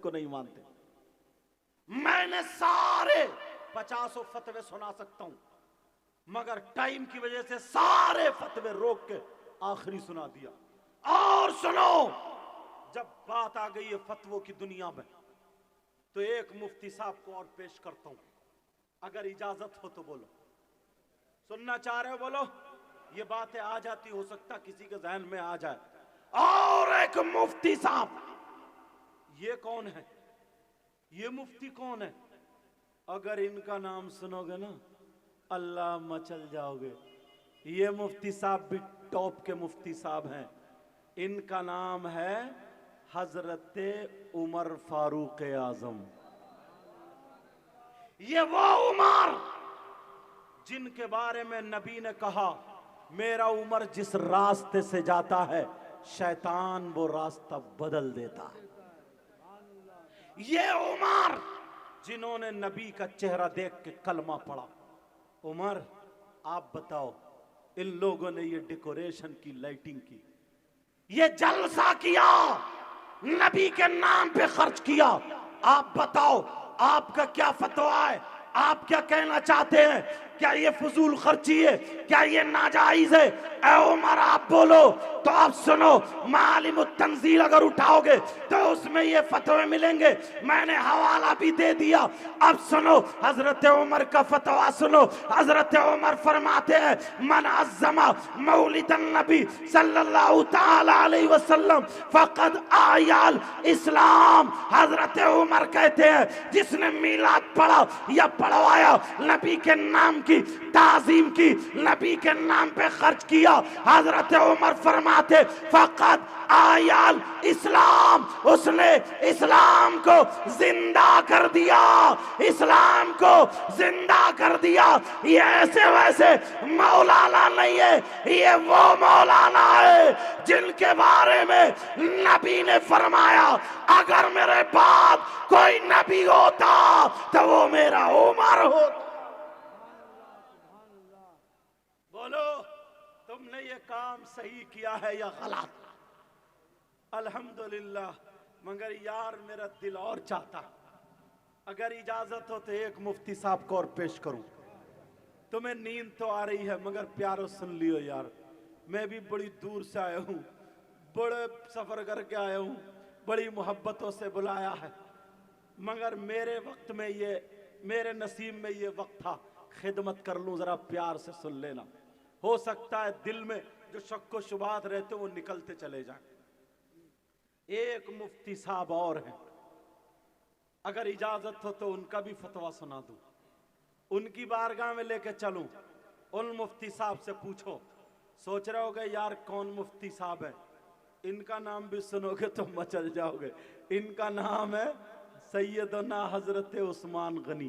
को नहीं मानते। मैंने सारे 50 फतवे सुना सकता हूं, मगर टाइम की वजह से सारे फतवे रोक के आखिरी सुना दिया। और सुनो, जब बात आ गई है फतवों की दुनिया में, तो एक मुफ्ती साहब को और पेश करता हूं, अगर इजाजत हो तो बोलो। सुनना चाह रहे हो बोलो। ये बातें आ जाती, हो सकता किसी के जहन में आ जाए। और एक मुफ्ती साहब, ये कौन है? ये मुफ्ती कौन है? अगर इनका नाम सुनोगे ना, अल्लाह मचल जाओगे। ये मुफ्ती साहब भी टॉप के मुफ्ती साहब हैं। इनका नाम है हजरत उमर फारूक आजम। ये वो उमर जिनके बारे में नबी ने कहा, मेरा उमर जिस रास्ते से जाता है शैतान वो रास्ता बदल देता है। ये उमर जिन्होंने नबी का चेहरा देख के कलमा पढ़ा। उमर, आप बताओ, इन लोगों ने ये डेकोरेशन की, लाइटिंग की, ये जलसा किया, नबी के नाम पे खर्च किया। आप बताओ, आपका क्या फतवा है? आप क्या कहना चाहते हैं? क्या ये फजूल खर्ची है? क्या ये नाजायज है? ऐ उमर, आप बोलो। तो आप सुनो, मालिम तंजील अगर उठाओगे तो उसमें ये फतवे मिलेंगे। मैंने हवाला भी दे दिया। अब सुनो, हजरत उमर का फतवा सुनो। हजरत उमर फरमाते हैं, मन अज़्ज़मा मौलिदन नबी सल्लल्लाहु ताला अलैहि वसल्लम फक़द आयाल इस्लाम। हजरत उमर कहते हैं, जिसने मीलाद पढ़ा या पढ़वाया, नबी के नाम की ताजीम की, नबी के नाम पे खर्च किया, हजरत उमर फरमाते फक़द आयाल इस्लाम, उसने इस्लाम को जिंदा कर दिया। इस्लाम को जिंदा कर दिया। ये ऐसे वैसे मौलाना नहीं है, ये वो मौलाना है जिनके बारे में नबी ने फरमाया, अगर मेरे बाद कोई नबी होता तो वो मेरा उमर होता। बोलो, तुमने ये काम सही किया है या गलत? अल्हम्दुलिल्लाह। मगर यार, मेरा दिल और चाहता, अगर इजाजत हो तो एक मुफ्ती साहब को और पेश करूं। तुम्हें नींद तो आ रही है, मगर प्यारो सुन लियो यार, मैं भी बड़ी दूर से आया हूं, बड़े सफर करके आया हूं, बड़ी मोहब्बतों से बुलाया है, मगर मेरे वक्त में ये, मेरे नसीब में ये वक्त था, खिदमत कर लूं। जरा प्यार से सुन लेना। हो सकता है दिल में जो शक व शुबात रहते वो निकलते चले जाएं। एक मुफ्ती साहब और हैं, अगर इजाजत हो तो उनका भी फतवा सुना दूं, उनकी बारगाह में लेके चलूं। उन मुफ्ती साहब से पूछो। सोच रहे होगे यार कौन मुफ्ती साहब है? इनका नाम भी सुनोगे तो मचल जाओगे। इनका नाम है सैयदना हजरत उस्मान गनी।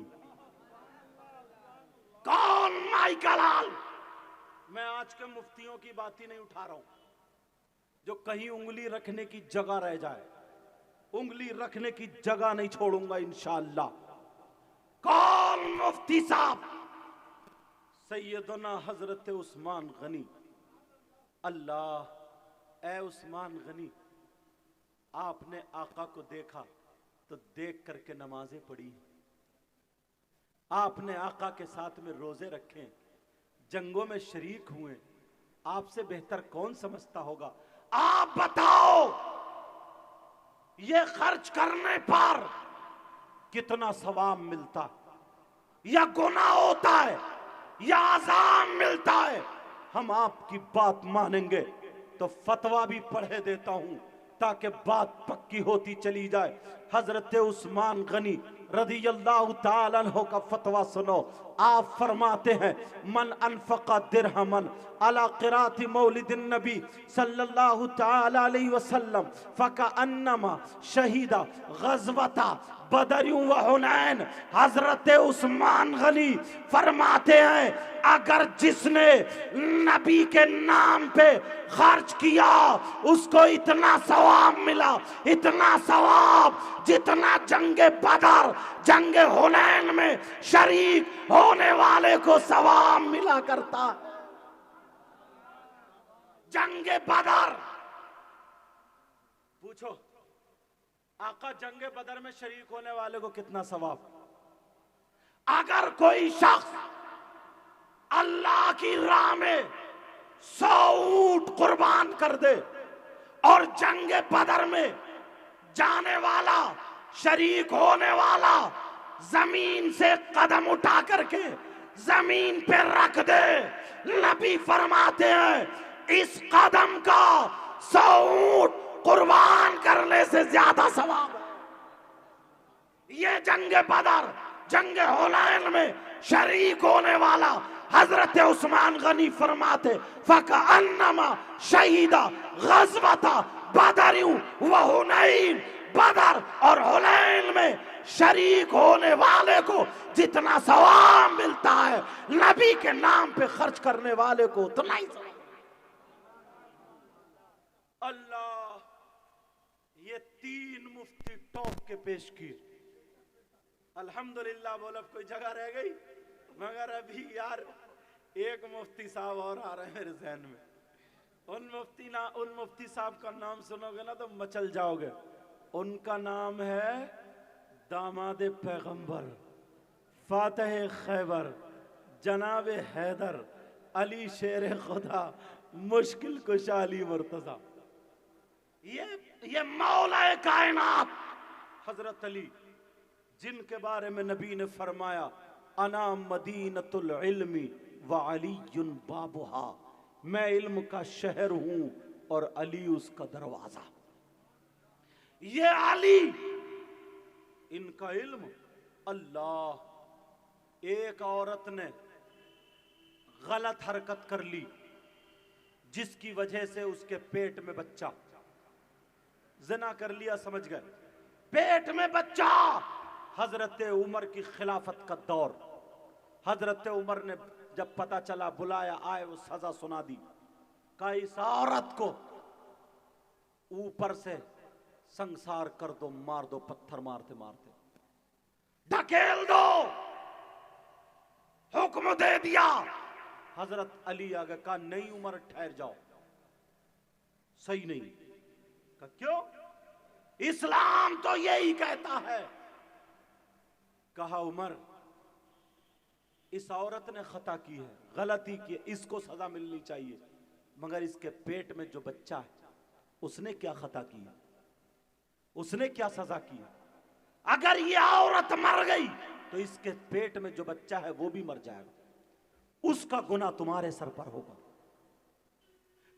कौन? माइकल लाल। मैं आज के मुफ्तियों की बात ही नहीं उठा रहा हूं, जो कहीं उंगली रखने की जगह रह जाए। उंगली रखने की जगह नहीं छोड़ूंगा इंशाअल्लाह। कौन मुफ्ती साहब? सैयदना हजरत उस्मान गनी। अल्लाह, ए उस्मान गनी, आपने आका को देखा तो देख करके नमाजें पढ़ी, आपने आका के साथ में रोजे रखे, जंगों में शरीक हुए, आपसे बेहतर कौन समझता होगा? आप बताओ, ये खर्च करने पर कितना सवाब मिलता, या गुनाह होता है, या आज़ाम मिलता है? हम आपकी बात मानेंगे तो फतवा भी पढ़े देता हूं, ताकि बात पक्की होती चली जाए। हजरत उस्मान गनी रज़ियल्लाहु ताला अन्हु का फतवा सुनो। आप फरमाते हैं, मन अनफक़ा दिरहमन अला क़िराअति मौलिदिन नबी सल्लल्लाहु ताला अलैहि वसल्लम फ़कअन्नमा शहीदा ग़ज़वता बदर व हुनैन। हजरत उस्मान गनी फरमाते हैं, अगर जिसने नबी के नाम पे खर्च किया उसको इतना सवाब मिला, इतना सवाब जितना जंगे बदर, जंगे हुनैन में शरीक होने वाले को सवाब मिला करता। जंगे बदर, पूछो आका जंगे बदर में शरीक होने वाले को कितना सवाब। अगर कोई शख्स अल्लाह की राह में 100 ऊंट कुर्बान कर दे और जंगे बदर में जाने वाला, शरीक होने वाला, जमीन से कदम उठा करके जमीन पे रख दे, नबी फरमाते हैं इस कदम का 100 ऊंट कुर्बान करने से ज्यादा सवाब है। ये जंगे बदर, जंगे हुनैन में शरीक होने वाला हजरत उस्मान गनी फरमाते फकअन्नमा शहीदा गज़वता बदरिन व हुनैन, बदर और हुनैन में शरीक होने वाले को जितना सवाब मिलता है, नबी के नाम पे खर्च करने वाले को उतना ही सवाब। अल्लाह, ये 3 मुफ्ती टॉप के पेश की। अल्हम्दुलिल्लाह बोल, कोई जगह रह गई, मगर अभी यार एक मुफ्ती साहब और आ रहे हैं मेरे जहन में। उन मुफ्ती साहब का नाम सुनोगे ना तो मचल जाओगे। उनका नाम है दामाद पैगंबर, फातह खैबर, जनाब हैदर अली शेर खुदा, मुश्किल कुशा अली मुर्तजा। ये मौला कायनात हजरत अली, जिनके बारे में नबी ने फरमाया अना मदीनतुल इल्मी व अलीयुन बाबुहा, मैं इल्म का शहर हूं और अली उसका दरवाजा। ये अली, इनका इल्म। अल्लाह, एक औरत ने गलत हरकत कर ली जिसकी वजह से उसके पेट में बच्चा, ज़िना कर लिया, समझ गए, पेट में बच्चा। हजरत उमर की खिलाफत का दौर, हजरत उमर ने जब पता चला, बुलाया, आए, वो सजा सुना दी। कहा इस औरत को ऊपर से संसार कर दो, मार दो, पत्थर मारते मारते ढकेल दो, हुक्म दे दिया। हजरत अली आगे कहा नहीं उमर, ठहर जाओ, सही नहीं। कहा क्यों? इस्लाम तो यही कहता है। कहा उमर, इस औरत ने खता की है, गलती की है, इसको सजा मिलनी चाहिए, मगर इसके पेट में जो बच्चा है उसने क्या खता की है, उसने क्या सजा की है? अगर ये औरत मर गई तो इसके पेट में जो बच्चा है वो भी मर जाएगा, उसका गुनाह तुम्हारे सर पर होगा।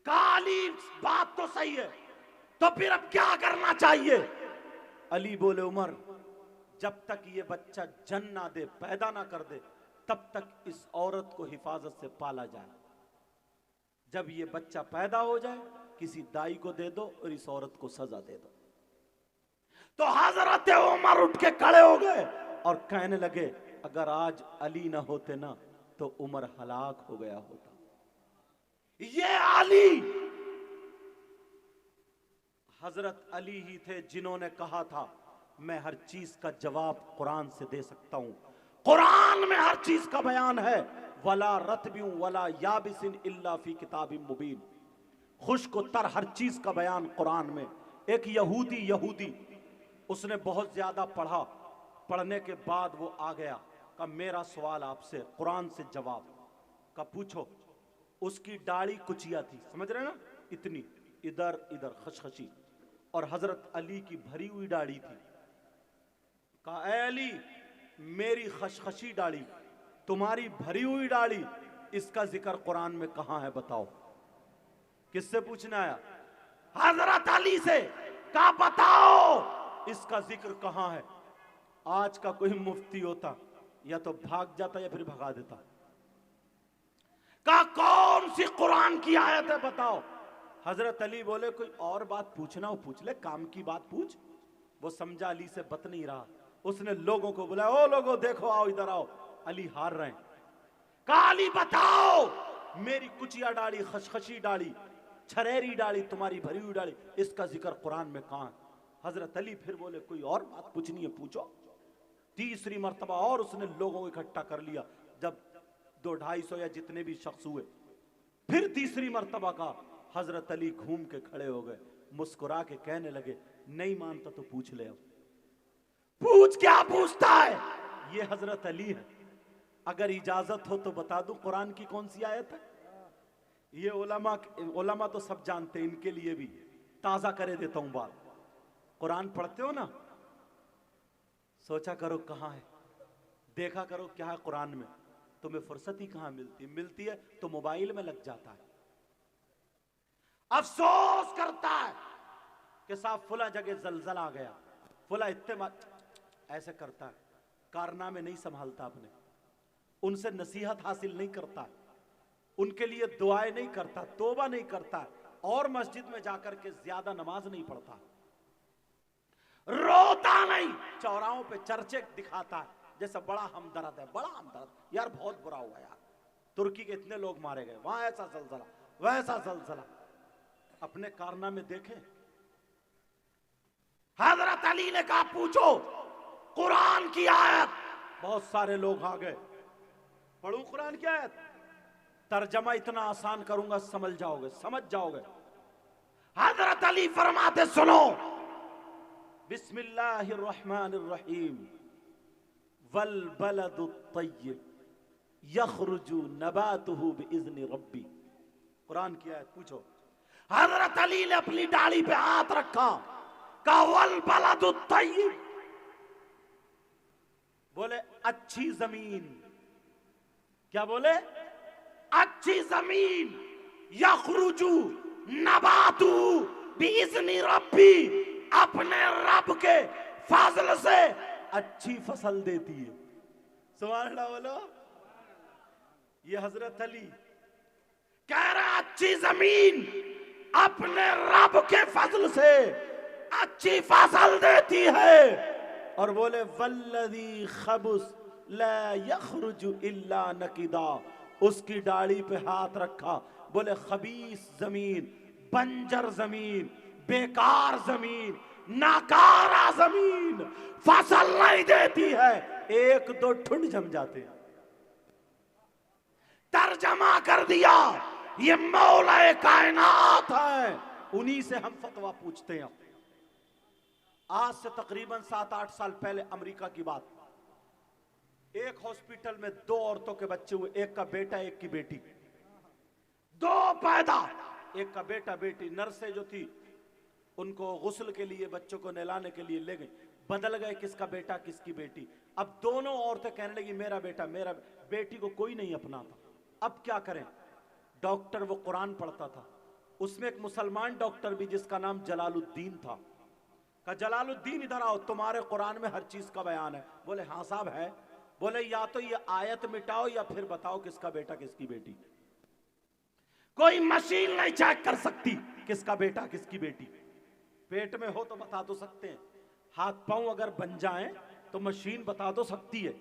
काली बात तो सही है, तो फिर अब क्या करना चाहिए? अली बोले उमर, जब तक ये बच्चा जन्म ना दे, पैदा ना कर दे, तब तक इस औरत को हिफाजत से पाला जाए। जब ये बच्चा पैदा हो जाए किसी दाई को दे दो और इस औरत को सजा दे दो। तो हजरत उमर उठ के खड़े हो गए और कहने लगे अगर आज अली ना होते ना तो उमर हलाक हो गया होता। ये अली, हजरत अली ही थे जिन्होंने कहा था मैं हर चीज का जवाब कुरान से दे सकता हूं। कुरान में हर चीज का बयान है, वला रतबिन वला याबिसिन इल्ला फी किताबिन मुबीन। खुश्क तर हर चीज का बयान कुरान में। एक यहूदी उसने बहुत ज्यादा पढ़ा, पढ़ने के बाद वो आ गया, का मेरा सवाल आपसे, कुरान से जवाब का पूछो। उसकी दाढ़ी कुचिया थी, समझ रहे ना, इतनी इधर इधर खशखशी, और हजरत अली की भरी हुई दाढ़ी थी। कहा ऐ अली, मेरी खशखशी दाढ़ी, तुम्हारी भरी हुई दाढ़ी, इसका जिक्र कुरान में कहां है बताओ। किससे पूछना आया? हजरत अली से। कहा बताओ इसका जिक्र कहां है। आज का कोई मुफ्ती होता या तो भाग जाता या फिर भगा देता। कहा कौन सी कुरान की आयत है बताओ। हजरत अली बोले कोई और बात पूछना हो पूछ ले, काम की बात पूछ। वो समझा अली से बत नहीं रहा, उसने लोगों को बुलाया, ओ लोगों देखो, आओ इधर आओ, अली हार रहे हैं। कहा अली बताओ, मेरी कुचिया दाढ़ी, खशखशी दाढ़ी, छरेरी दाढ़ी, तुम्हारी भरी हुई दाढ़ी, इसका जिक्र कुरान में कहां है? हजरत अली फिर बोले कोई और बात पूछनी है पूछो। तीसरी मर्तबा और उसने लोगों को इकट्ठा कर लिया, जब 200-250 या जितने भी शख्स हुए, फिर तीसरी मर्तबा का हजरत अली घूम के खड़े हो गए, मुस्कुरा के कहने लगे नहीं मानता तो पूछ ले। अब पूछ, क्या पूछता है? ये हजरत अली है। अगर इजाजत हो तो बता दूं कुरान की कौन सी आयत है? ये उलमा तो सब जानते हैं, इनके लिए भी ताजा करे देता हूं बात। कुरान पढ़ते हो ना, सोचा करो कहां है, देखा करो क्या है कुरान में। तुम्हें फुर्सत ही कहां मिलती है तो मोबाइल में लग जाता है। अफसोस करता है कि साहब फुला जगह जलजला आ गया, फुला इत्ते ऐसे करता है, कारनामे नहीं संभालता अपने, उनसे नसीहत हासिल नहीं करता, उनके लिए दुआएं नहीं करता, तौबा नहीं करता, और मस्जिद में जाकर के ज्यादा नमाज नहीं पढ़ता, रोता नहीं, चौराहों पे चर्चे दिखाता है जैसे बड़ा हमदर्द है, बड़ा हमदर्द, यार बहुत बुरा हुआ यार, तुर्की के इतने लोग मारे गए, वहां ऐसा जलजला, वैसा जलजला। अपने कारनामे देखें। हजरत अली ने कहा पूछो कुरान की आयत। बहुत सारे लोग आ गए, पढ़ू कुरान की आयत, तर्जमा इतना आसान करूंगा समझ जाओगे। हजरत अली फरमाते सुनो, बिस्मिल्लाहिर्रहमानिर्रहीम, वल बलदु तय्यब यखरुजु नबातुहु बिइज़्नि रब्बी। कुरान की आयत पूछो। हजरत अली ने अपनी दाढ़ी पे हाथ रखा, कहा वल बलदु तय्यब, बोले अच्छी जमीन, क्या बोले? अच्छी जमीन, यखरुजु नबातु बिइज़्नि रब्बी, अपने रब के फजल से अच्छी फसल देती है। सुभान अल्लाह बोलो। ये हजरत अली कह रहा अच्छी जमीन अपने रब के फजल से अच्छी फसल देती है, और बोले वल्लज़ी खबुस ला यखरुजु इल्ला नकिदा, उसकी दाढ़ी पे हाथ रखा, बोले खबीस जमीन, बंजर जमीन, बेकार जमीन, नाकारा जमीन फसल नहीं देती है, एक दो ठुंड जम जाते हैं। तर्जमा कर दिया, ये मौला कायनात है, उन्हीं से हम फतवा पूछते हैं। आज से तकरीबन 7-8 साल पहले अमेरिका की बात, एक हॉस्पिटल में 2 औरतों के बच्चे हुए, एक का बेटा एक की बेटी, 2 पैदा, एक का बेटा बेटी। नर्सें जो थी उनको गुस्ल के लिए, बच्चों को नहलाने के लिए ले गई, बदल गए किसका बेटा किसकी बेटी। अब दोनों औरतें कहने लगी मेरा बेटा, मेरा बेटी को कोई नहीं अपनाता। अब क्या करें? डॉक्टर वो कुरान पढ़ता था, उसमें एक मुसलमान डॉक्टर भी जिसका नाम जलालुद्दीन था, कहा जलालुद्दीन इधर आओ, तुम्हारे कुरान में हर चीज का बयान है। बोले हाँ साहब है। बोले या तो ये आयत मिटाओ या फिर बताओ किसका बेटा किसकी बेटी। कोई मशीन नहीं चेक कर सकती किसका बेटा किसकी बेटी। पेट में हो तो बता तो सकते हैं, हाथ पांव अगर बन जाएं तो मशीन बता तो सकती है,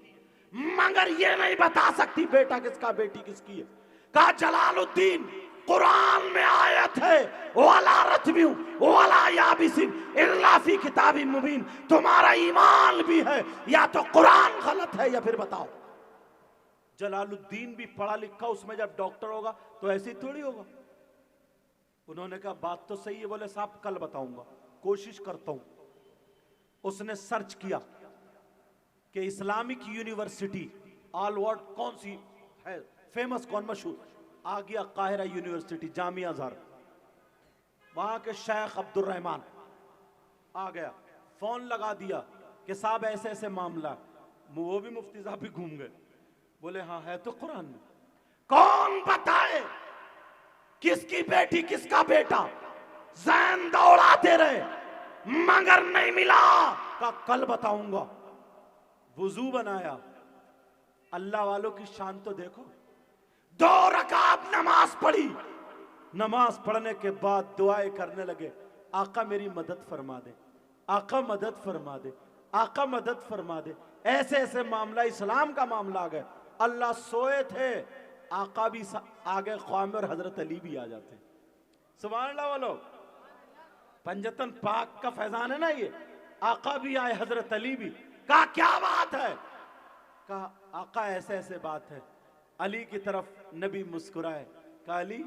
मगर ये नहीं बता सकती बेटा किसका बेटी किसकी है। कहा जलालुद्दीन कुरान में आयत है वाला रत्बियु वाला याबिसिन इल्ला फी किताबिन मुबीन, तुम्हारा ईमान भी है या तो कुरान गलत है या फिर बताओ। जलालुद्दीन भी पढ़ा लिखा, उसमें जब डॉक्टर होगा तो ऐसी थोड़ी होगा। उन्होंने कहा बात तो सही है। बोले साहब कल बताऊंगा, कोशिश करता हूं। उसने सर्च किया कि इस्लामिक यूनिवर्सिटी ऑल वर्ल्ड कौन सी है फेमस, कौन मशहूर। आ गया काहिरा यूनिवर्सिटी, जामिया अज़हर, वहां के शेख अब्दुल रहमान आ गया, फोन लगा दिया कि साहब ऐसे ऐसे मामला। वो भी मुफ्ती साहब भी घूम गए, बोले हाँ है तो कुरान में। कौन बताए किसकी बेटी किसका बेटा? जैन दौड़ाते रहे मगर नहीं मिला। का कल बताऊंगा। वुजू बनाया, अल्लाह वालों की शान तो देखो, 2 रकात नमाज पढ़ी, नमाज पढ़ने के बाद दुआएं करने लगे, आका मेरी मदद फरमा दे, आका मदद फरमा दे, आका मदद फरमा दे। ऐसे ऐसे मामला, इस्लाम का मामला आ गया। अल्लाह सोए थे, आका भी आ गए ख्वाब में, और हजरत अली भी आ जाते। सुभान अल्लाह वालों, पंजतन पाक का फैजान है ना ये। आका भी आए, हजरत अली भी। कहा क्या बात है? कहा आका ऐसे ऐसे बात है। अली की तरफ नबी मुस्कुराए, कहा अली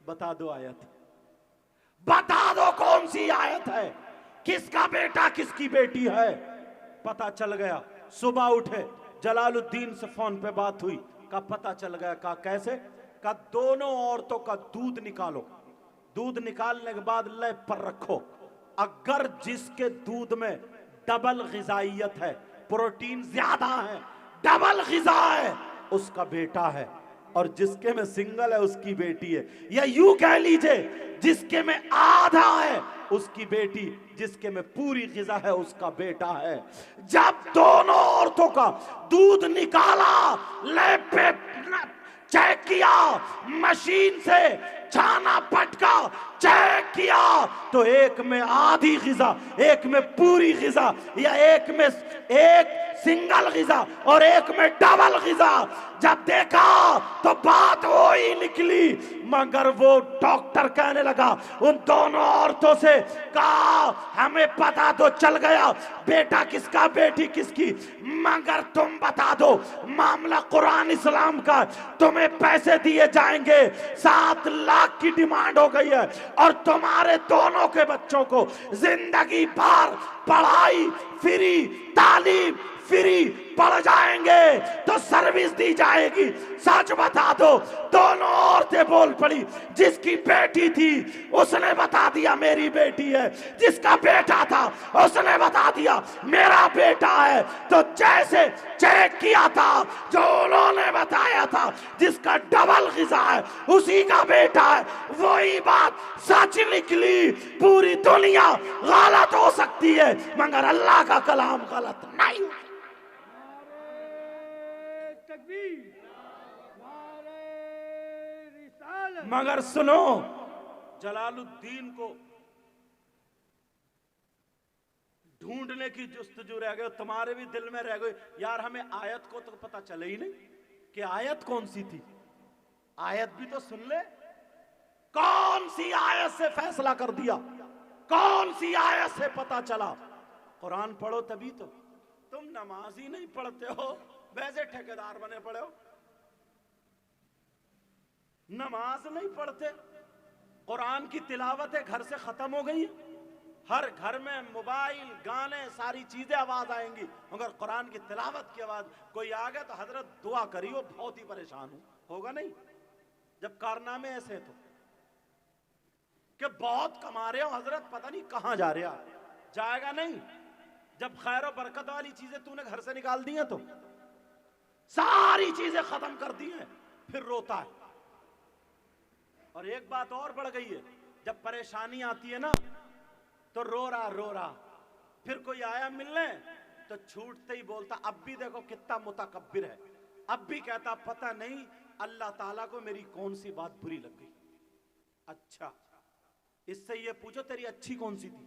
बता दो आयत, बता दो कौन सी आयत है। किसका बेटा किसकी बेटी है पता चल गया। सुबह उठे, जलालुद्दीन से फोन पे बात हुई, का पता चल गया। का कैसे? का दोनों औरतों का दूध निकालो, दूध निकालने के बाद लैब पर रखो। अगर जिसके दूध में डबल ग़िज़ाइयत है, प्रोटीन ज्यादा है, डबल ग़िज़ा है, उसका बेटा है, और जिसके में सिंगल है उसकी बेटी है। या यूं कह लीजिए, जिसके में आधा है उसकी बेटी, जिसके में पूरी ग़िज़ा है उसका बेटा है। जब दोनों औरतों का दूध निकाला, लैब पे चेक किया, मशीन से छाना पटका चेक किया, तो एक में आधी ग़िज़ा, एक में पूरी ग़िज़ा, या एक में एक सिंगल ग़िज़ा और एक में डबल ग़िज़ा। जब देखा तो बात वो ही निकली। मगर वो डॉक्टर कहने लगा उन दोनों औरतों से, कहा हमें पता तो चल गया बेटा किसका बेटी किसकी, मगर तुम बता दो मामला कुरान इस्लाम का, तुम्हें पैसे दिए जाएंगे, 7 लाख की डिमांड हो गई है, और तुम्हारे दोनों के बच्चों को जिंदगी भर पढ़ाई फ्री, तालीम फ्री पढ़ जाएंगे, तो सर्विस दी जाएगी, सच बता दो। दोनों औरतें बोल पड़ी। जिसकी बेटी थी उसने बता दिया मेरी बेटी है, जिसका बेटा था उसने बता दिया मेरा बेटा है। तो जैसे चेक किया था, जो उन्होंने बताया था जिसका डबल ग़िज़ा है उसी का बेटा है, वही बात सच निकली। पूरी दुनिया गलत हो सकती है मगर अल्लाह का कलाम गलत नहीं। मगर सुनो, जलालुद्दीन को ढूंढने की जुस्तजू रह गई, तुम्हारे भी दिल में रह गई यार, हमें आयत को तो पता चले ही नहीं कि आयत कौन सी थी। आयत भी तो सुन ले, कौन सी आयत से फैसला कर दिया, कौन सी आयत से पता चला। कुरान पढ़ो तभी तो। तुम नमाज ही नहीं पढ़ते हो, वैसे ठेकेदार बने पड़े हो। नमाज नहीं पढ़ते, कुरान की तिलावतें घर से खत्म हो गई है। हर घर में मोबाइल, गाने, सारी चीजें आवाज आएंगी, मगर कुरान की तिलावत की आवाज। कोई आ गया तो हजरत दुआ करियो, बहुत ही परेशान हूं, होगा नहीं जब कारनामे ऐसे तो कि बहुत कमा रहे हो हजरत, पता नहीं कहां जा रहे हो, जाएगा नहीं। जब खैर और बरकत वाली चीजें तूने घर से निकाल दी हैं तो सारी चीजें खत्म कर दी हैं, फिर रोता है। और एक बात और बढ़ गई है, जब परेशानी आती है ना तो रो रहा, फिर कोई आया मिलने तो छूटते ही बोलता अब भी देखो कितना मुतकब्बिर है, अब भी कहता पता नहीं अल्लाह ताला को मेरी कौन सी बात बुरी लग गई। अच्छा, इससे ये पूछो तेरी अच्छी कौन सी थी,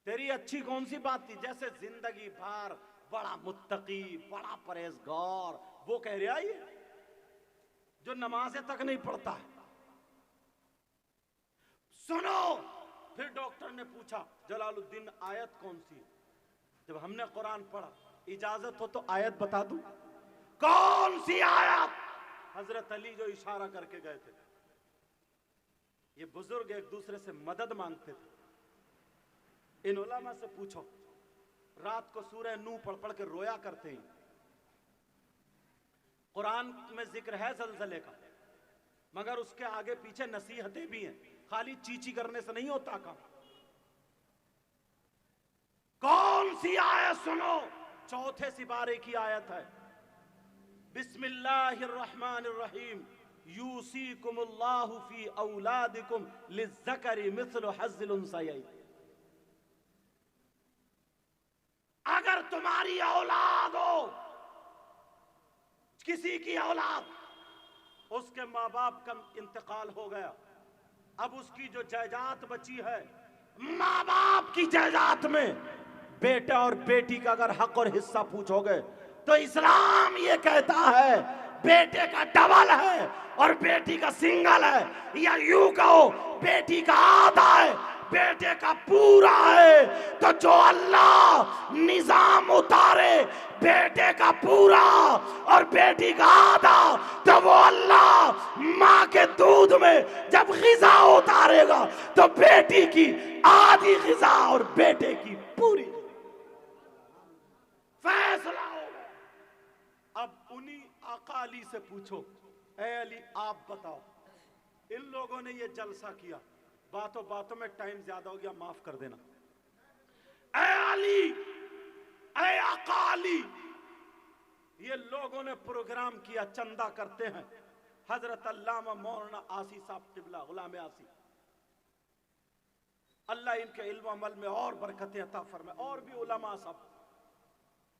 तेरी अच्छी कौन सी बात थी। जैसे जिंदगी भर बड़ा मुत्तकी, बड़ा परहेजगार, वो कह रहा है जो नमाज़ें तक नहीं पढ़ता है। सुनो, फिर डॉक्टर ने पूछा जलालुद्दीन आयत कौन सी है। जब हमने कुरान पढ़ा, इजाजत हो तो आयत बता दूं, कौन सी आयत। हजरत अली जो इशारा करके गए थे, ये बुजुर्ग एक दूसरे से मदद मांगते थे। इन उलमा से पूछो, रात को सूरह नूह पढ़ पढ़ के रोया करते हैं। कुरान में जिक्र है ज़लज़ले का, मगर उसके आगे पीछे नसीहतें भी हैं, खाली चीची करने से नहीं होता काम। कौन सी आयत सुनो, चौथे सिपारे की आयत है, बिस्मिल्लाहिर्रहमानिर्रहीम, यूसीकुमुल्लाहु फी औलादिकुम लिज़्ज़करि मिस्लु हज़्ज़िल उन्सयैन। अगर तुम्हारी औलाद हो, किसी की औलाद, उसके माँ बाप का इंतकाल हो गया, अब उसकी जो जायदाद बची है, माँ बाप की जायदाद में बेटे और बेटी का अगर हक और हिस्सा पूछोगे तो इस्लाम ये कहता है बेटे का डबल है और बेटी का सिंगल है, या यूं कहो बेटी का आधा है, बेटे का पूरा है, तो जो अल्लाह निजाम उतारे बेटे का पूरा और बेटी का आधा, तो वो अल्लाह माँ के दूध में जब ग़िज़ा उतारेगा तो बेटी की आधी ग़िज़ा और बेटे की पूरी। फैसला होगा। अब उन्हीं आका अली से पूछो, ऐ अली आप बताओ, इन लोगों ने ये जलसा किया, बातों बातों में टाइम ज्यादा हो गया, माफ कर देना। ऐ अली, ऐ आका अली, ये लोगों ने प्रोग्राम किया, चंदा करते हैं। हजरत अल्लामा मौलाना आसी साहब क़िबला गुलाम आसी, अल्लाह इनके इल्म अमल में और बरकतें अता फरमाए, और भी उलमा साहब,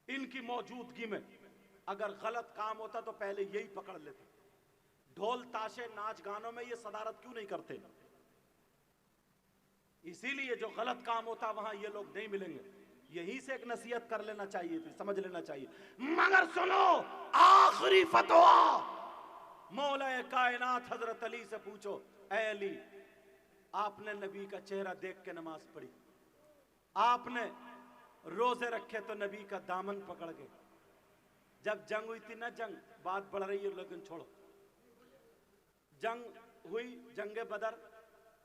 इनकी मौजूदगी में अगर गलत काम होता तो पहले यही पकड़ लेते। ढोल ताशे नाच गानों में ये सदारत क्यों नहीं करते? इसीलिए जो गलत काम होता वहां ये लोग नहीं मिलेंगे। यही से एक नसीहत कर लेना चाहिए थी, समझ लेना चाहिए। मगर सुनो, आखिरी फतवा, मौला कायनात हजरत अली से पूछो, ऐ अली आपने नबी का चेहरा देख के नमाज पढ़ी, आपने रोजे रखे तो नबी का दामन पकड़ के, जब जंग हुई थी ना, जंग बात बढ़ रही है लेकिन छोड़ो, जंग हुई, जंगे बदर,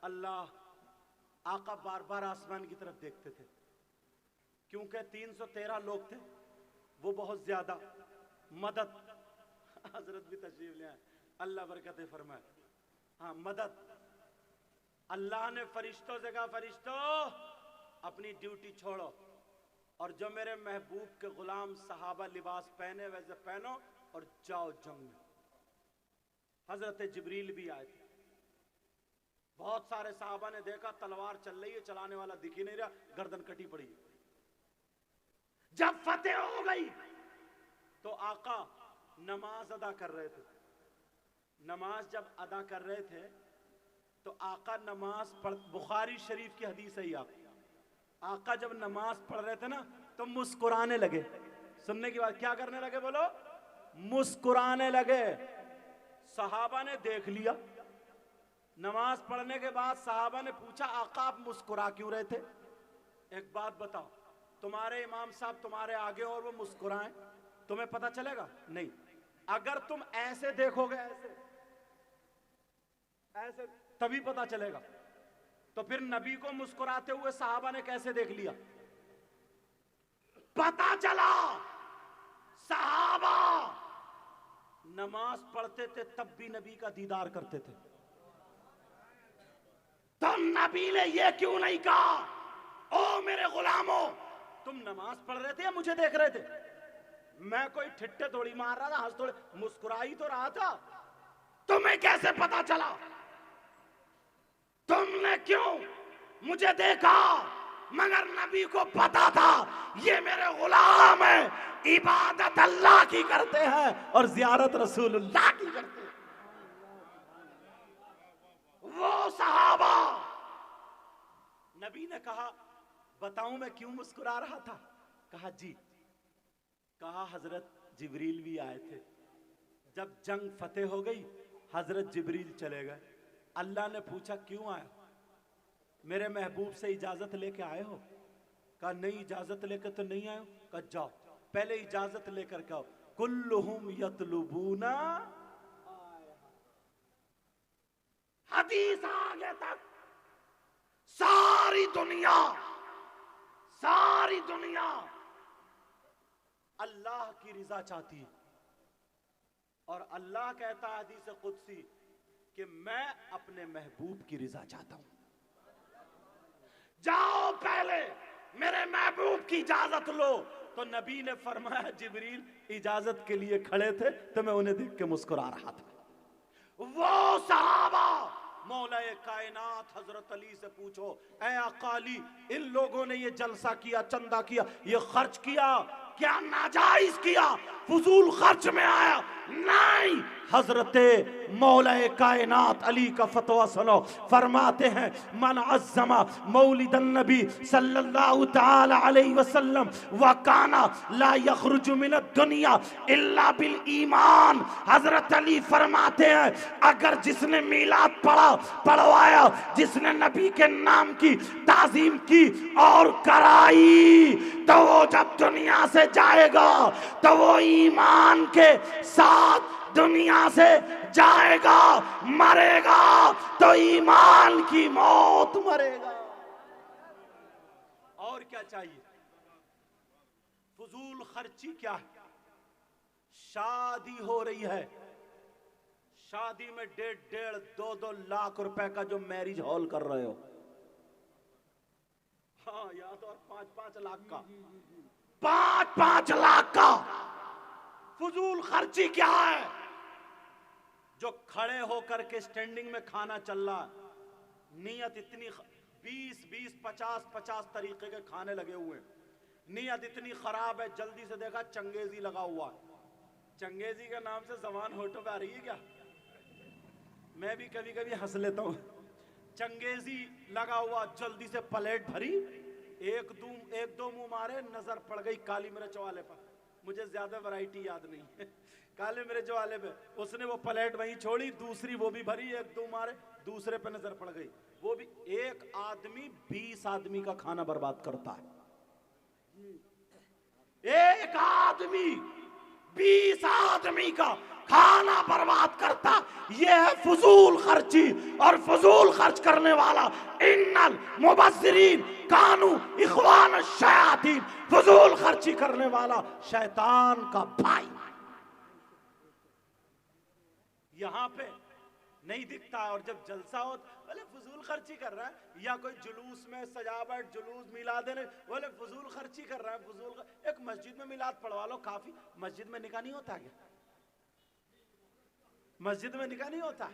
अल्लाह आका बार बार आसमान की तरफ देखते थे, क्योंकि 313 लोग थे, वो बहुत ज्यादा मदद, हजरत भी तशरीफ ले आए, अल्लाह बरकत फरमाए। हाँ, मदद, अल्लाह ने फरिश्तों से कहा, फरिश्तों अपनी ड्यूटी छोड़ो और जो मेरे महबूब के गुलाम सहाबा लिबास पहने वैसे पहनो और जाओ जंग में। हजरत जिब्रील भी आए थे, बहुत सारे साहबा ने देखा तलवार चल रही है, चलाने वाला दिख ही नहीं रहा, गर्दन कटी पड़ी है। जब फतेह हो गई तो आका नमाज अदा कर रहे थे, नमाज जब अदा कर रहे थे तो आका नमाज पढ़, बुखारी शरीफ की हदीस है, आका जब नमाज पढ़ रहे थे ना तो मुस्कुराने लगे। सुनने की बात, क्या करने लगे बोलो? मुस्कुराने लगे। सहाबा ने देख लिया, नमाज पढ़ने के बाद सहाबा ने पूछा, आका आप मुस्कुरा क्यों रहे थे? एक बात बताओ, तुम्हारे इमाम साहब तुम्हारे आगे और वो मुस्कुराएं, तुम्हें पता चलेगा? नहीं। अगर तुम ऐसे देखोगे, ऐसे ऐसे, तभी पता चलेगा। तो फिर नबी को मुस्कुराते हुए सहाबा ने कैसे देख लिया? पता चला सहाबा नमाज पढ़ते थे तब भी नबी का दीदार करते थे। तो नबी ने यह क्यों नहीं कहा, ओ मेरे गुलामों तुम नमाज पढ़ रहे थे या मुझे देख रहे थे? मैं कोई ठिट्ठे थोड़ी मार रहा था, हंस थोड़े, मुस्कुरा ही तो रहा था। तुम्हें कैसे पता चला? तुमने क्यों मुझे देखा? मगर नबी को पता था ये मेरे गुलाम हैं, इबादत अल्लाह की करते हैं और जियारत रसूलुल्लाह की करते हैं। वो सहाबा, नबी ने कहा बताऊं मैं क्यों मुस्कुरा रहा था? कहा जी। कहा हजरत जिब्रील भी आए थे, जब जंग फतेह हो गई हजरत जिब्रील चले गए। अल्लाह ने पूछा क्यों आए? मेरे महबूब से इजाजत लेके आए हो? कहा नहीं, इजाजत लेकर तो नहीं आए हो। कहा जाओ पहले इजाजत लेकर के आओ। कुल्लुहुम यतलुबूना, हदीस आगे तक सारी दुनिया अल्लाह की रिजा चाहती है, और अल्लाह कहता है हदीस कुदसी कि मैं अपने महबूब की रिजा चाहता हूं। जाओ पहले मेरे महबूब की इजाजत लो। तो नबी ने फरमाया जिब्रील इजाजत के लिए खड़े थे तो मैं उन्हें देख के मुस्कुरा रहा था। वो सहाबा, मौला कायनात हजरत अली से पूछो, ऐ आका अली इन लोगों ने ये जलसा किया, चंदा किया, ये खर्च किया क्या नाजायज किया, फजूल खर्च में आया? नहीं। हजरते मौलाए कायनात अली का फतवा सुनो, फरमाते हैं मन अज़्ज़मा मौलिदन नबी सल्लल्लाहु तआला अलैहि वसल्लम व काना ला यखरुजु मिनद दुनिया इल्ला बिल ईमान। हजरत अली फरमाते हैं अगर जिसने मीलाद पढ़वाया, जिसने नबी के नाम की ताजीम की और कराई, तो वो जब दुनिया से जाएगा तो वो ईमान के साथ दुनिया से जाएगा। मरेगा तो ईमान की मौत मरेगा। और क्या चाहिए? फजूल खर्ची क्या है? शादी हो रही है, शादी में 1.5-2 लाख रुपए का जो मैरिज हॉल कर रहे हो, हाँ यहाँ तो 5-5 लाख का, 5-5 लाख का फजूल खर्ची क्या है? जो खड़े होकर के स्टैंडिंग में खाना चल रहा, नियत इतनी 20-20, 50-50 तरीके के खाने लगे हुए, नियत इतनी खराब है। जल्दी से देखा चंगेजी लगा हुआ है। चंगेजी के नाम से जबान होठों पे आ रही है क्या? मैं भी कभी कभी हंस लेता हूँ। चंगेजी लगा हुआ, जल्दी से प्लेट भरी, एक दो मुंह मारे, नजर पड़ गई काली मिर्च वाले पर। मुझे ज्यादा वैरायटी याद नहीं है, काले मिर्च वाले पे उसने वो प्लेट वहीं छोड़ी, दूसरी वो भी भरी, एक दो मारे, दूसरे पे नजर पड़ गई। वो भी एक आदमी 20 आदमी का खाना बर्बाद करता है। एक आदमी 20 आदमी का खाना बर्बाद करता, यह है फजूल खर्ची। और फजूल खर्च करने वाला इन्नल मुबस्सिरीन कानू इखवान शयातीन, फजूल खर्ची करने वाला शैतान का भाई। यहां पे नहीं दिखता, और जब जलसा हो बोले फजूल खर्ची कर रहा है, या कोई जुलूस में सजावट, जुलूस मिलाद ने बोले फजूल खर्ची कर रहा है, फजूल। एक मस्जिद में मिलाद पढ़वा लो काफी। मस्जिद में निकाह नहीं होता क्या? मस्जिद में निकाह नहीं होता?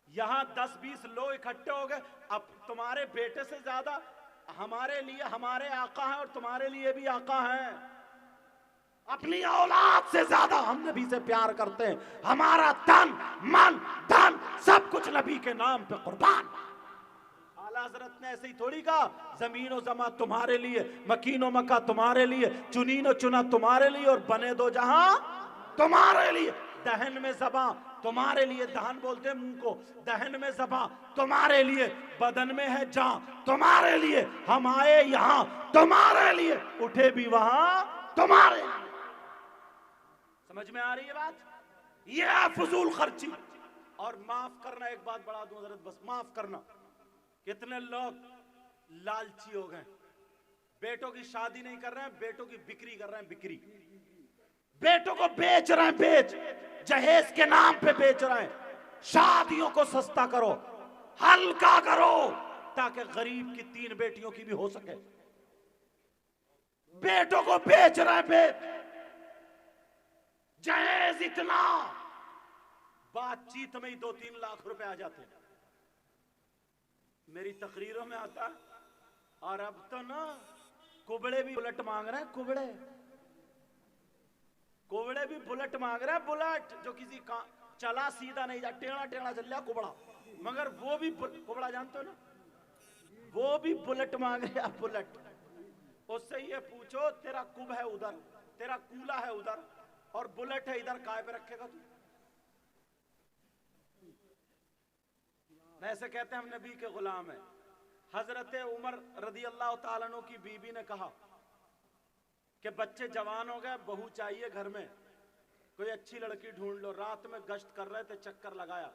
यहां 10-20 लोग इकट्ठे हो गए, अब तुम्हारे बेटे से ज्यादा हमारे लिए हमारे आका हैं, और तुम्हारे लिए भी आका हैं। अपनी औलाद से ज्यादा हम नबी से प्यार करते हैं। हमारा तन मन धन सब कुछ नबी के नाम पे कुर्बान। आला हजरत ने ऐसे ही थोड़ी कहा जमीन और जमा तुम्हारे लिए, मकीन और मक्का तुम्हारे लिए, चुनीन और चुना तुम्हारे लिए, और बने दो जहां तुम्हारे लिए। दहन में ज़बां तुम्हारे लिए, दहन बोलते हैं मुंह को, दहन में ज़बां तुम्हारे लिए, बदन में है जान तुम्हारे लिए। हम आए यहां तुम्हारे लिए, उठे भी वहां तुम्हारे लिए। समझ में आ रही है बात? यह फजूल खर्ची। और माफ करना, एक बात बढ़ा दूं हजरत, बस माफ करना। कितने लोग लालची हो गए, बेटों की शादी नहीं कर रहे हैं, बेटों की बिक्री कर रहे हैं। बिक्री, बेटों को बेच रहे हैं, बेच जहेज के नाम पे बेच रहे हैं। शादियों को सस्ता करो, हल्का करो, ताकि गरीब की 3 बेटियों की भी हो सके। बेटों को बेच रहे हैं, बेच जहेज इतना, बातचीत में ही 2-3 लाख रुपए आ जाते हैं। मेरी तकरीरों में आता है। और अब तो ना कुबड़े भी बुलेट मांग रहे हैं, कुबड़े भी बुलेट मांग रहे हैं। बुलेट जो किसी का चला सीधा नहीं जा, टेढ़ा टेढ़ा चल रहा कुबड़ा, मगर वो भी कुबड़ा जानते हो ना, वो भी बुलेट मांग रहे हैं। बुलेट, उससे ये पूछो तेरा कुब है उधर, तेरा कूला है उधर, और बुलेट है इधर, काय पे रखेगा तू? ऐसे कहते हैं हम नबी के गुलाम हैं। हजरत उमर रदी अल्लाह ताला अन्हु की बीबी ने कहा कि बच्चे जवान हो गए, बहू चाहिए घर में, कोई अच्छी लड़की ढूंढ लो। रात में गश्त कर रहे थे, चक्कर लगाया,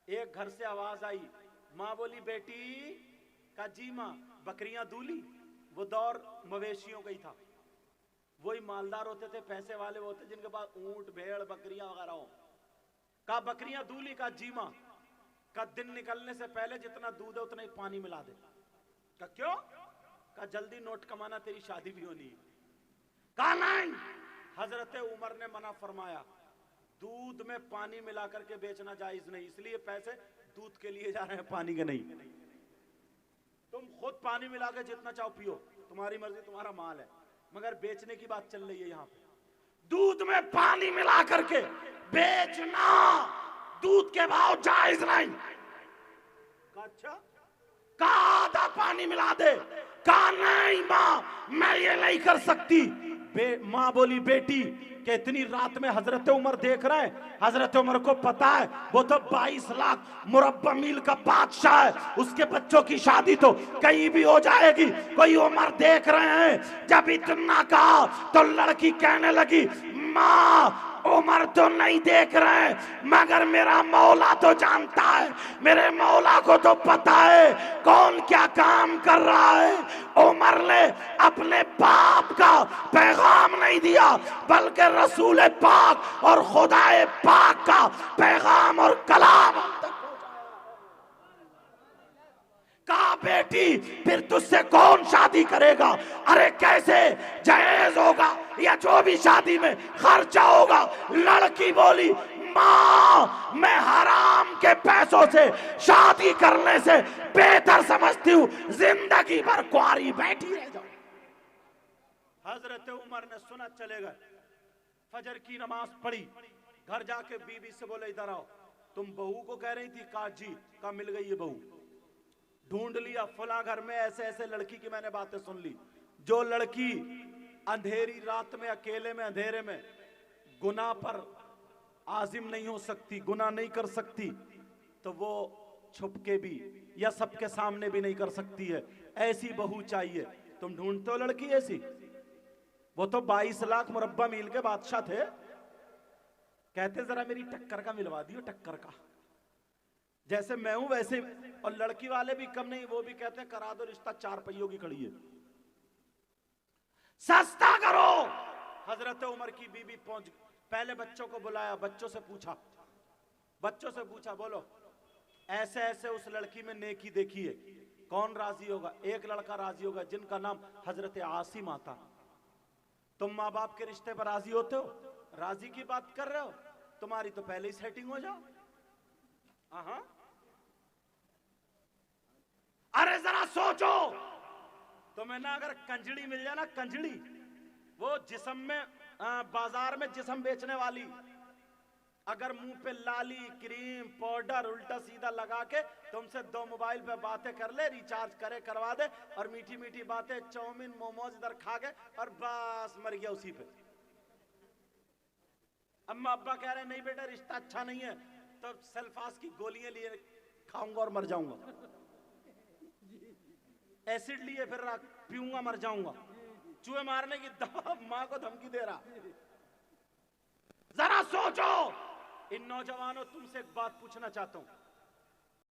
एक घर से आवाज आई, माँ बोली बेटी का जी माँ, बकरियां दूली। वो दौर मवेशियों का ही था, वही मालदार होते थे, पैसे वाले होते जिनके पास ऊंट भेड़ बकरियां वगैरह हो। का बकरियां दूली, का जी माँ, का दिन निकलने से पहले जितना दूध है उतना ही पानी मिला दे। का क्यों? का जल्दी नोट कमाना, तेरी शादी भी होनी है। कहा नहीं, हजरत उमर ने मना फरमाया, दूध में पानी मिला करके बेचना जायज नहीं, इसलिए पैसे दूध के लिए जा रहे हैं, पानी के नहीं। तुम खुद पानी मिला के जितना चाहो पियो, तुम्हारी मर्जी, तुम्हारा माल है, मगर बेचने की बात चल रही है यहाँ पे। दूध में पानी मिला करके बेचना, दूध के भाव जायज नहीं। अच्छा, का आधा पानी मिला दे, का नहीं माँ मैं ये नहीं कर सकती। माँ बोली बेटी कि इतनी रात में हजरत उमर देख रहे हैं, हजरत उमर को पता है वो तो 22 लाख मुरब्बा मील का बादशाह है, उसके बच्चों की शादी तो कहीं भी हो जाएगी, कोई उमर देख रहे हैं। जब इतना कहा तो लड़की कहने लगी माँ उमर तो नहीं देख रहे मगर मेरा मौला तो जानता है, मेरे मौला को तो पता है कौन क्या काम कर रहा है। उमर ने अपने बाप का पैगाम नहीं दिया बल्कि रसूल पाक और खुदाए पाक का पैगाम और कलाम कहा बेटी फिर तुझसे कौन शादी करेगा, अरे कैसे जायज होगा या जो भी शादी में खर्चा होगा। लड़की बोली माँ मैं हराम के पैसों से शादी करने से बेहतर समझती हूँ जिंदगी भर कुंवारी बैठी रह जाओ। हजरत उमर ने सुना, चले गए, फजर की नमाज पढ़ी, घर जाके बीबी से बोले इधर आओ, तुम बहू को कह रही थी, का जी का मिल गई ये बहू, ढूंढ लिया फला घर में ऐसे ऐसे लड़की की मैंने बातें सुन ली। जो लड़की अंधेरी रात में अकेले में अंधेरे में गुनाह पर आजिम नहीं हो सकती, गुनाह नहीं कर सकती, तो वो छुपके भी या सबके सामने भी नहीं कर सकती है, ऐसी बहू चाहिए। तुम ढूंढते हो लड़की ऐसी? वो तो 22 लाख मुरब्बा मील के बादशाह थे, कहते जरा मेरी टक्कर का मिलवा दियो, टक्कर का, जैसे मैं हूं वैसे। और लड़की वाले भी कम नहीं, वो भी कहते हैं करा दो रिश्ता, 4 पहियों की खड़ी है, सस्ता करो। हजरत उमर की बीबी पहुंच, पहले बच्चों को बुलाया, बच्चों से पूछा बोलो ऐसे ऐसे उस लड़की में नेकी देखी है, कौन राजी होगा? एक लड़का राजी होगा जिनका नाम हजरत आसिम आता। तुम माँ बाप के रिश्ते पर राजी होते हो? राजी की बात कर रहे हो? तुम्हारी तो पहले ही सेटिंग हो जाओ। हाँ, अरे जरा सोचो, तुम्हें ना अगर कंजड़ी मिल जाए ना, कंजड़ी, वो जिस्म में बाजार में जिस्म बेचने वाली, अगर मुंह पे लाली क्रीम पाउडर उल्टा सीधा लगा के तुमसे 2 मोबाइल पे बातें कर ले, रिचार्ज करे करवा दे, और मीठी मीठी बातें, चाउमीन मोमोज इधर खा के और बस मर गया उसी पे। अम्मा अब्बा कह रहे नहीं बेटा रिश्ता अच्छा नहीं है, तो सल्फास की गोलियां लिए खाऊंगा और मर जाऊंगा, एसिड लिए फिर पीऊंगा मर जाऊंगा, चूहे मारने की दवा मां को धमकी दे रहा। जरा सोचो। इन नौजवानों तुमसे एक बात पूछना चाहता हूं,